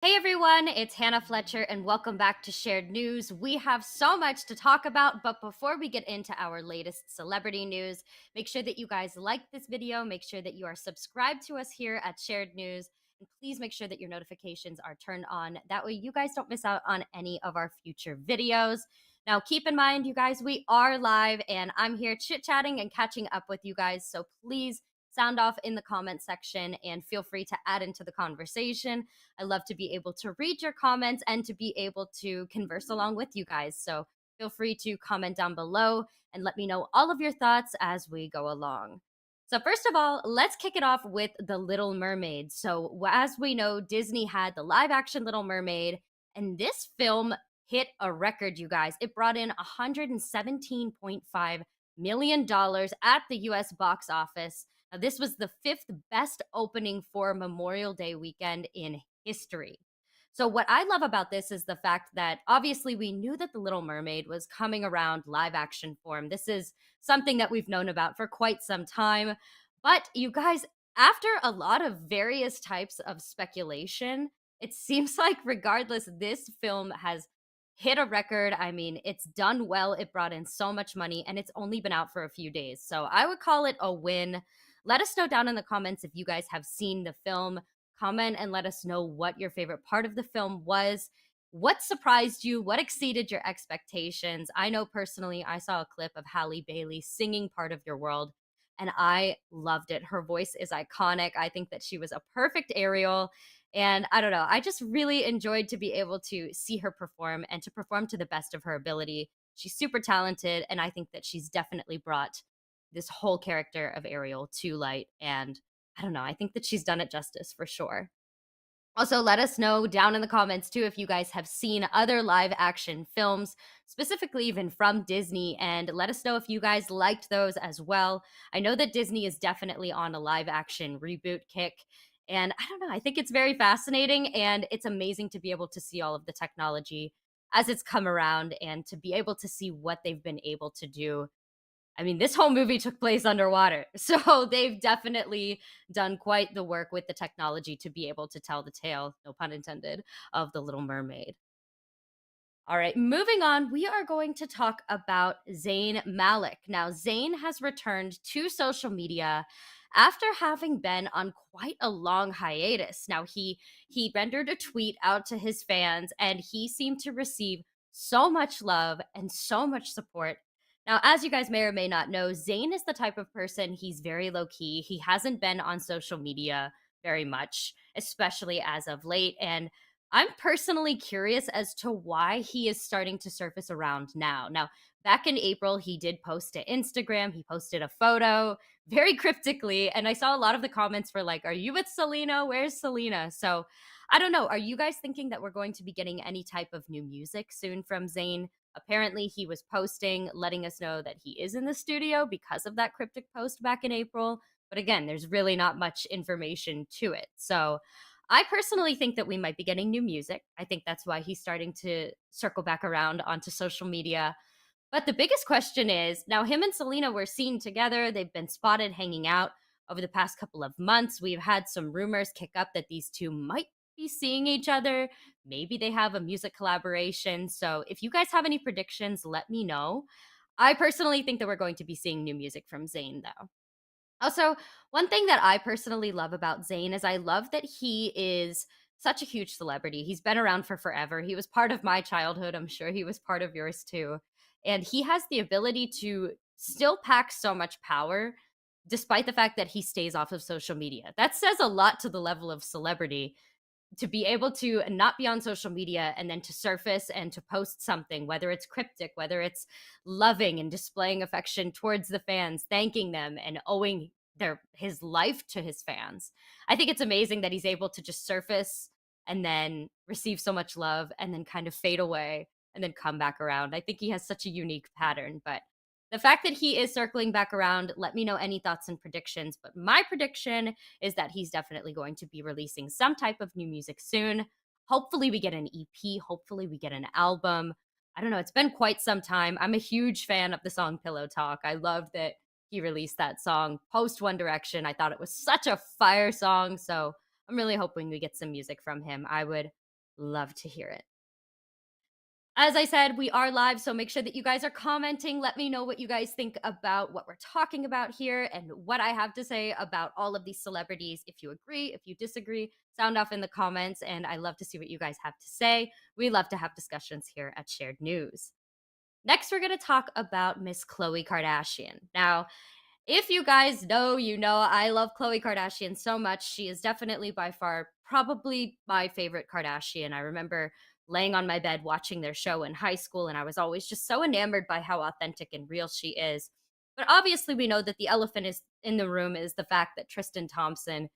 Hey everyone, it's Hannah Fletcher, and welcome back to Shared News. We have so much to talk about, but before we get into our latest celebrity news, make sure that you guys like this video, make sure that you are subscribed to us here at Shared News, and please make sure that your notifications are turned on. That way, you guys don't miss out on any of our future videos. Now, keep in mind, you guys, we are live, and I'm here chit chatting and catching up with you guys, so please sound off in the comment section and feel free to add into the conversation. I love to be able to read your comments and to be able to converse along with you guys. So feel free to comment down below and let me know all of your thoughts as we go along. So, first of all, let's kick it off with The Little Mermaid. So, as we know, Disney had the live action Little Mermaid, and this film hit a record, you guys. It brought in $117.5 million dollars at the US box office. Now, this was the fifth best opening for Memorial Day weekend in history. So, what I love about this is the fact that obviously we knew that The Little Mermaid was coming around live action form. This is something that we've known about for quite some time. But you guys, after a lot of various types of speculation, it seems like regardless, this film has hit a record. I mean, it's done well. It brought in so much money and it's only been out for a few days. So I would call it a win. Let us know down in the comments if you guys have seen the film. Comment and let us know what your favorite part of the film was. What surprised you? What exceeded your expectations? I know personally, I saw a clip of Halle Bailey singing Part of Your World, and I loved it. Her voice is iconic. I think that she was a perfect Ariel. And I don't know, I just really enjoyed to be able to see her perform and to perform to the best of her ability. She's super talented, and I think that she's definitely brought this whole character of Ariel to light. And I don't know, I think that she's done it justice for sure. Also, let us know down in the comments too if you guys have seen other live action films, specifically even from Disney, and let us know if you guys liked those as well. I know that Disney is definitely on a live action reboot kick, and I don't know, I think it's very fascinating and it's amazing to be able to see all of the technology as it's come around and to be able to see what they've been able to do. I mean, this whole movie took place underwater. So they've definitely done quite the work with the technology to be able to tell the tale, no pun intended, of The Little Mermaid. All right, moving on, we are going to talk about Zayn Malik. Now, Zayn has returned to social media after having been on quite a long hiatus. Now, he rendered a tweet out to his fans and he seemed to receive so much love and so much support. Now, as you guys may or may not know, Zayn is the type of person, he's very low key. He hasn't been on social media very much, especially as of late. And I'm personally curious as to why he is starting to surface around now. Now, back in April, he did post to Instagram. He posted a photo very cryptically, and I saw a lot of the comments were like, "Are you with Selena? Where's Selena?" So, I don't know. Are you guys thinking that we're going to be getting any type of new music soon from Zayn? Apparently, he was posting, letting us know that he is in the studio because of that cryptic post back in April. But again, there's really not much information to it. So, I personally think that we might be getting new music. I think that's why he's starting to circle back around onto social media. But the biggest question is now, him and Selena were seen together. They've been spotted hanging out over the past couple of months. We've had some rumors kick up that these two might be seeing each other. Maybe they have a music collaboration. So if you guys have any predictions, let me know. I personally think that we're going to be seeing new music from Zayn, though. Also, one thing that I personally love about Zayn is I love that he is such a huge celebrity. He's been around for forever. He was part of my childhood. I'm sure he was part of yours too. And he has the ability to still pack so much power despite the fact that he stays off of social media. That says a lot to the level of celebrity to be able to not be on social media and then to surface and to post something, whether it's cryptic, whether it's loving and displaying affection towards the fans, thanking them and owing his life to his fans. I think it's amazing that he's able to just surface and then receive so much love and then kind of fade away and then come back around. I think he has such a unique pattern, but the fact that he is circling back around, let me know any thoughts and predictions. But my prediction is that he's definitely going to be releasing some type of new music soon. Hopefully, we get an EP. Hopefully, we get an album. I don't know. It's been quite some time. I'm a huge fan of the song Pillow Talk. I love that he released that song post One Direction. I thought it was such a fire song. So I'm really hoping we get some music from him. I would Love to hear it. As I said, we are live, so make sure that you guys are commenting. Let me know what you guys think about what we're talking about here and what I have to say about all of these celebrities. If you agree, if you disagree, sound off in the comments, and I love to see what you guys have to say. We love to have discussions here at Shared News. Next, we're going to talk about Miss Khloe Kardashian. Now, if you guys know, you know I love Khloe Kardashian so much. She is definitely by far probably my favorite Kardashian. I remember laying on my bed watching their show in high school, and I was always just so enamored by how authentic and real she is. But obviously, we know that the elephant is in the room is the fact that Tristan Thompson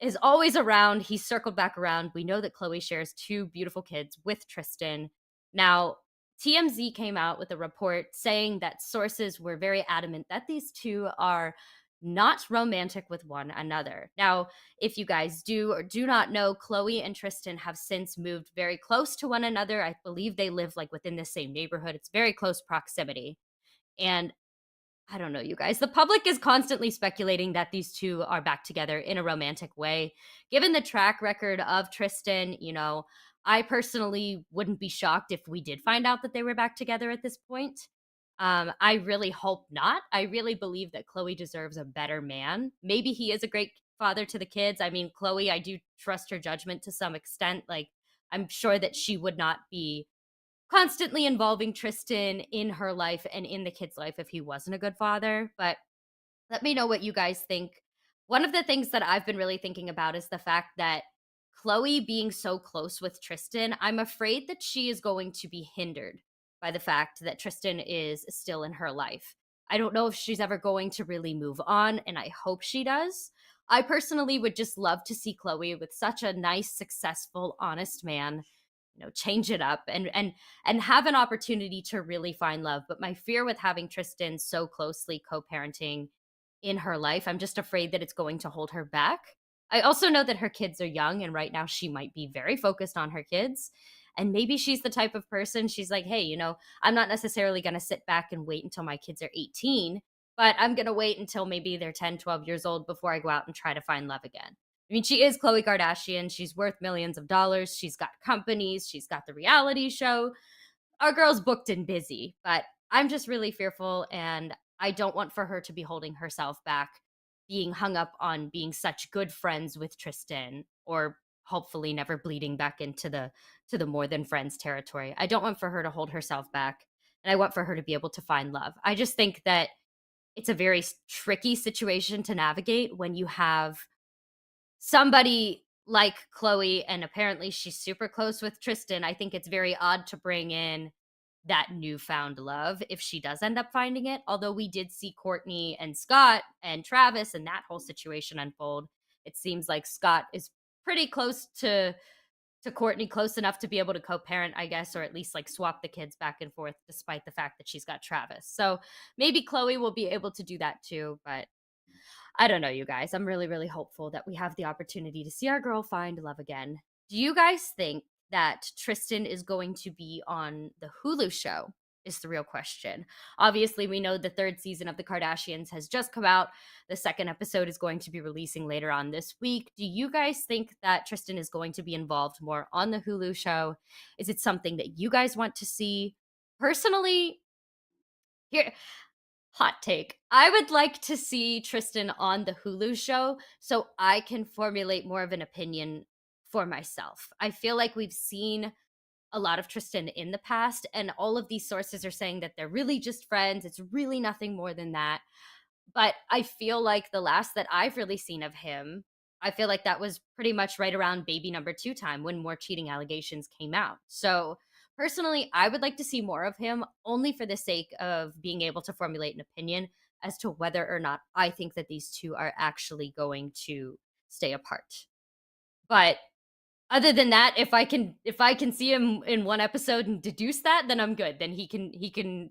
is always around. He's circled back around. We know that Khloe shares two beautiful kids with Tristan. Now, TMZ came out with a report saying that sources were very adamant that these two are not romantic with one another. Now, if you guys do or do not know, Khloe and Tristan have since moved very close to one another. I believe they live like within the same neighborhood. It's very close proximity. And I don't know, you guys. The public is constantly speculating that these two are back together in a romantic way. Given the track record of Tristan, I personally wouldn't be shocked if we did find out that they were back together at this point. I really hope not. I really believe that Khloe deserves a better man. Maybe he is a great father to the kids. I mean, Khloe, I do trust her judgment to some extent. Like, I'm sure that she would not be constantly involving Tristan in her life and in the kid's life if he wasn't a good father. But let me know what you guys think. One of the things that I've been really thinking about is the fact that Khloe being so close with Tristan, I'm afraid that she is going to be hindered by the fact that Tristan is still in her life. I don't know if she's ever going to really move on, and I hope she does. I personally would just love to see Khloe with such a nice, successful, honest man, change it up and have an opportunity to really find love. But my fear with having Tristan so closely co-parenting in her life, I'm just afraid that it's going to hold her back. I also know that her kids are young, and right now she might be very focused on her kids. And maybe she's the type of person, she's like, hey, I'm not necessarily going to sit back and wait until my kids are 18, but I'm going to wait until maybe they're 10, 12 years old before I go out and try to find love again. I mean, she is Khloe Kardashian. She's worth millions of dollars. She's got companies. She's got the reality show. Our girl's booked and busy, but I'm just really fearful, and I don't want for her to be holding herself back, being hung up on being such good friends with Tristan, or hopefully never bleeding back into the more than friends territory. I don't want for her to hold herself back, and I want for her to be able to find love. I just think that it's a very tricky situation to navigate when you have somebody like Khloe, and apparently she's super close with Tristan. I think it's very odd to bring in that newfound love if she does end up finding it. Although we did see Courtney and Scott and Travis and that whole situation unfold. It seems like Scott is pretty close to Courtney, close enough to be able to co-parent, I guess, or at least like swap the kids back and forth, despite the fact that she's got Travis. So maybe Khloe will be able to do that too, but I don't know, you guys. I'm really, really hopeful that we have the opportunity to see our girl find love again. Do you guys think that Tristan is going to be on the Hulu show? Is the real question. Obviously, we know the third season of The Kardashians has just come out. The second episode is going to be releasing later on this week. Do you guys think that Tristan is going to be involved more on the Hulu show? Is it something that you guys want to see? Personally, here, hot take. I would like to see Tristan on the Hulu show so I can formulate more of an opinion for myself. I feel like we've seen a lot of Tristan in the past, and all of these sources are saying that they're really just friends. It's really nothing more than that. But I feel like the last that I've really seen of him, I feel like that was pretty much right around baby number two time when more cheating allegations came out. So personally, I would like to see more of him only for the sake of being able to formulate an opinion as to whether or not I think that these two are actually going to stay apart. But other than that, if I can see him in one episode and deduce that, then I'm good. Then he can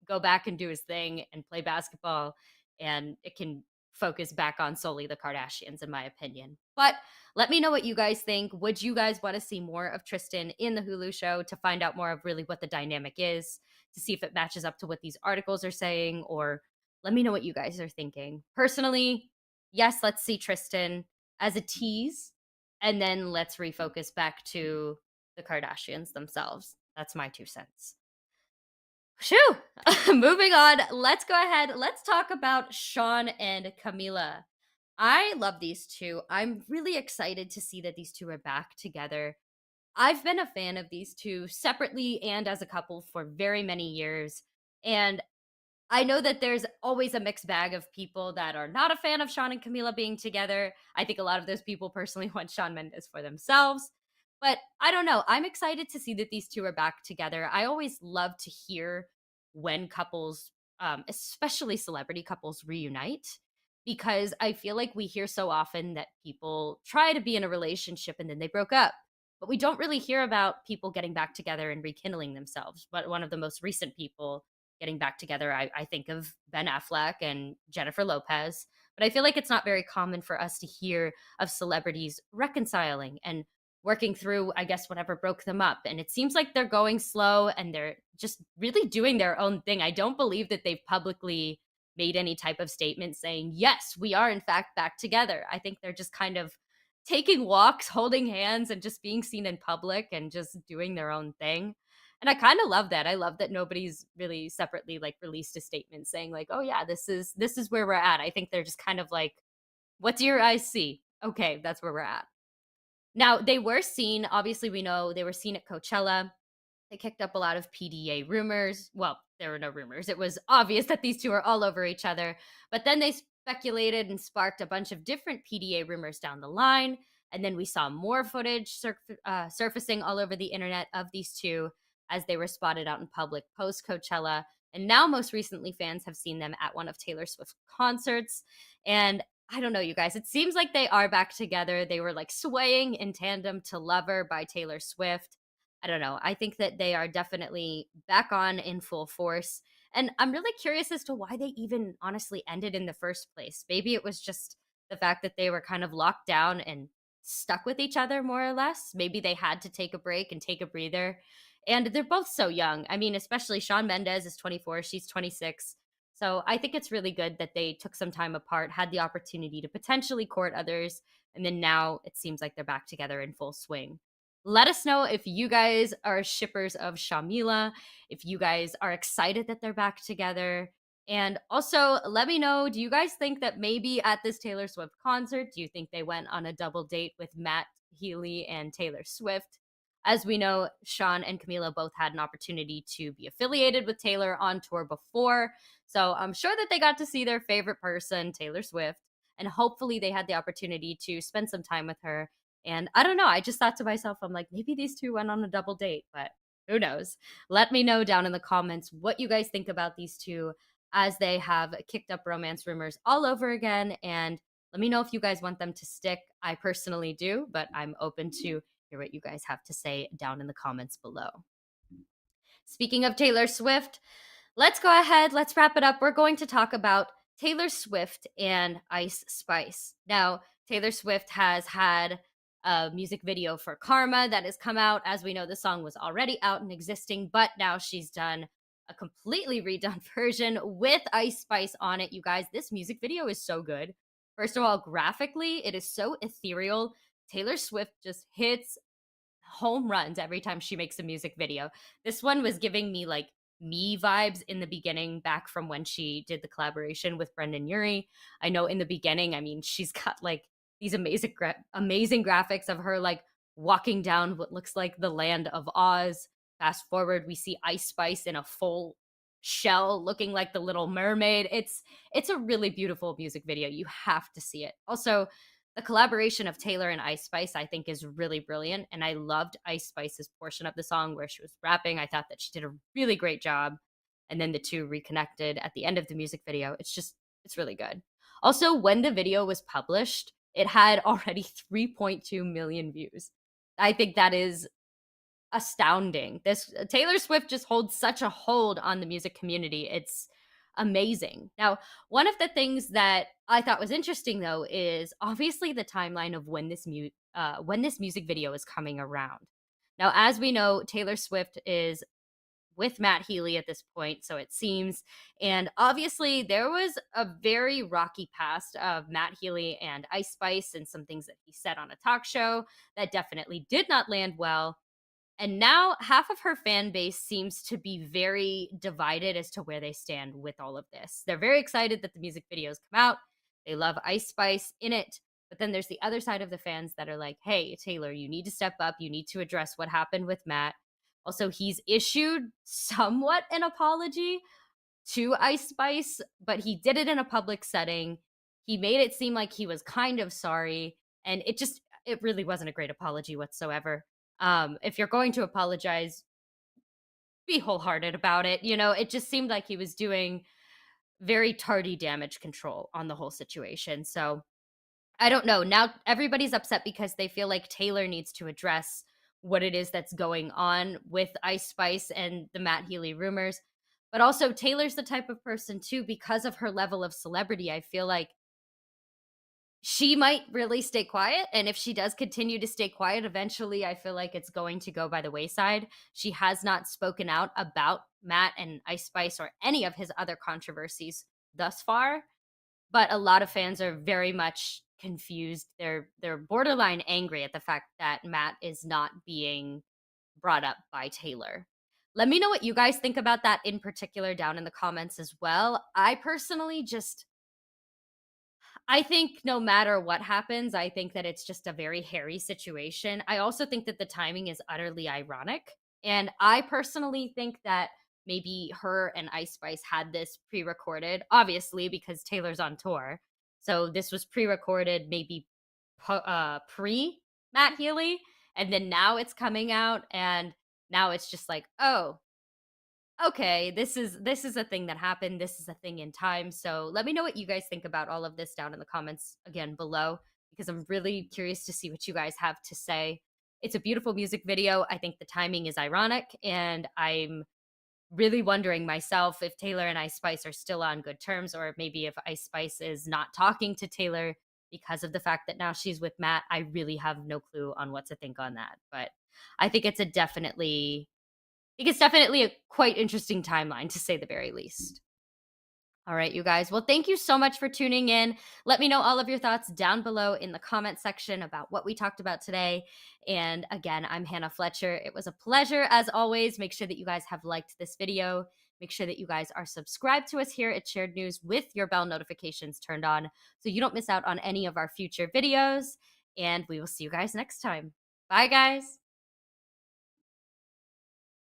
go back and do his thing and play basketball, and it can focus back on solely the Kardashians, in my opinion. But let me know what you guys think. Would you guys want to see more of Tristan in the Hulu show to find out more of really what the dynamic is, to see if it matches up to what these articles are saying? Or let me know what you guys are thinking. Personally, yes, let's see Tristan as a tease, and then let's refocus back to the Kardashians themselves. That's my 2 cents. Shoo! Moving on, let's go ahead. Let's talk about Sean and Camila. I love these two. I'm really excited to see that these two are back together. I've been a fan of these two separately and as a couple for very many years. And I know that there's always a mixed bag of people that are not a fan of Sean and Camila being together. I think a lot of those people personally want Sean Mendes for themselves. But I don't know. I'm excited to see that these two are back together. I always love to hear when couples, especially celebrity couples, reunite because I feel like we hear so often that people try to be in a relationship and then they broke up. But we don't really hear about people getting back together and rekindling themselves. But one of the most recent people getting back together, I think of Ben Affleck and Jennifer Lopez. But I feel like it's not very common for us to hear of celebrities reconciling and working through, I guess, whatever broke them up. And it seems like they're going slow and they're just really doing their own thing. I don't believe that they've publicly made any type of statement saying, yes, we are in fact back together. I think they're just kind of taking walks, holding hands, and just being seen in public and just doing their own thing. And I kind of love that. I love that nobody's really separately like released a statement saying like, "Oh yeah, this is where we're at." I think they're just kind of like, "What do your eyes see?" Okay, that's where we're at. Now, they were seen, obviously we know they were seen at Coachella. They kicked up a lot of PDA rumors. Well, there were no rumors. It was obvious that these two are all over each other. But then they speculated and sparked a bunch of different PDA rumors down the line. And then we saw more footage surfacing all over the internet of these two as they were spotted out in public post Coachella. And now, most recently, fans have seen them at one of Taylor Swift's concerts. And I don't know, you guys, it seems like they are back together. They were like swaying in tandem to Lover by Taylor Swift. I don't know. I think that they are definitely back on in full force. And I'm really curious as to why they even honestly ended in the first place. Maybe it was just the fact that they were kind of locked down and stuck with each other more or less. Maybe they had to take a break and take a breather. And they're both so young. I mean, especially Shawn Mendes is 24, she's 26. So I think it's really good that they took some time apart, had the opportunity to potentially court others, and then now it seems like they're back together in full swing. Let us know if you guys are shippers of Shawmila, if you guys are excited that they're back together. And also, let me know, do you guys think that maybe at this Taylor Swift concert, do you think they went on a double date with Matt Healy and Taylor Swift? As we know, Sean and Camila both had an opportunity to be affiliated with Taylor on tour before. So I'm sure that they got to see their favorite person, Taylor Swift, and hopefully they had the opportunity to spend some time with her. And I don't know, I just thought to myself, I'm like, maybe these two went on a double date, but who knows? Let me know down in the comments what you guys think about these two as they have kicked up romance rumors all over again. And let me know if you guys want them to stick. I personally do, but I'm open to hear what you guys have to say down in the comments below. Speaking of Taylor Swift, let's go ahead. Let's wrap it up. We're going to talk about Taylor Swift and Ice Spice. Now, Taylor Swift has had a music video for Karma that has come out. As we know, the song was already out and existing, but now she's done a completely redone version with Ice Spice on it. You guys, this music video is so good. First of all, graphically, it is so ethereal. Taylor Swift just hits home runs every time she makes a music video. This one was giving me like me vibes in the beginning, back from when she did the collaboration with Brendan Urie. I know in the beginning, I mean, she's got like these amazing graphics of her like walking down what looks like the land of Oz. Fast forward, we see Ice Spice in a full shell looking like the Little Mermaid. It's a really beautiful music video. You have to see it. Also, the collaboration of Taylor and Ice Spice, I think, is really brilliant. And I loved Ice Spice's portion of the song where she was rapping. I thought that she did a really great job. And then the two reconnected at the end of the music video. It's really good. Also, when the video was published, it had already 3.2 million views. I think that is astounding. This Taylor Swift just holds such a hold on the music community. It's amazing. Now, one of the things that I thought was interesting though is obviously the timeline of when this music video is coming around. Now, as we know, Taylor Swift is with Matt Healy at this point, so it seems. And obviously, there was a very rocky past of Matt Healy and Ice Spice and some things that he said on a talk show that definitely did not land well. And now half of her fan base seems to be very divided as to where they stand with all of this. They're very excited that the music videos come out. They love Ice Spice in it. But then there's the other side of the fans that are like, hey, Taylor, you need to step up. You need to address what happened with Matt. Also, he's issued somewhat an apology to Ice Spice, but he did it in a public setting. He made it seem like he was kind of sorry, and it really wasn't a great apology whatsoever. If you're going to apologize, be wholehearted about it. It just seemed like he was doing very tardy damage control on the whole situation. So I don't know. Now everybody's upset because they feel like Taylor needs to address what it is that's going on with Ice Spice and the Matt Healy rumors. But also, Taylor's the type of person, too, because of her level of celebrity. I feel like she might really stay quiet. And if she does continue to stay quiet, eventually I feel like it's going to go by the wayside. She has not spoken out about Matt and Ice Spice or any of his other controversies thus far. But a lot of fans are very much confused. They're borderline angry at the fact that Matt is not being brought up by Taylor. Let me know what you guys think about that in particular down in the comments as well. I personally just I think no matter what happens, I think that it's just a very hairy situation. I also think that the timing is utterly ironic. And I personally think that maybe her and Ice Spice had this pre recorded, obviously, because Taylor's on tour. So this was pre recorded, maybe pre Matt Healy. And then now it's coming out. And now it's just like, oh, okay, this is a thing that happened. This is a thing in time. So let me know what you guys think about all of this down in the comments again below, because I'm really curious to see what you guys have to say. It's a beautiful music video. I think the timing is ironic, and I'm really wondering myself if Taylor and Ice Spice are still on good terms, or maybe if Ice Spice is not talking to Taylor because of the fact that now she's with Matt. I really have no clue on what to think on that. But I think it's definitely a quite interesting timeline, to say the very least. All right, you guys. Well, thank you so much for tuning in. Let me know all of your thoughts down below in the comment section about what we talked about today. And again, I'm Hannah Fletcher. It was a pleasure as always. Make sure that you guys have liked this video. Make sure that you guys are subscribed to us here at Shared News with your bell notifications turned on so you don't miss out on any of our future videos. And we will see you guys next time. Bye, guys.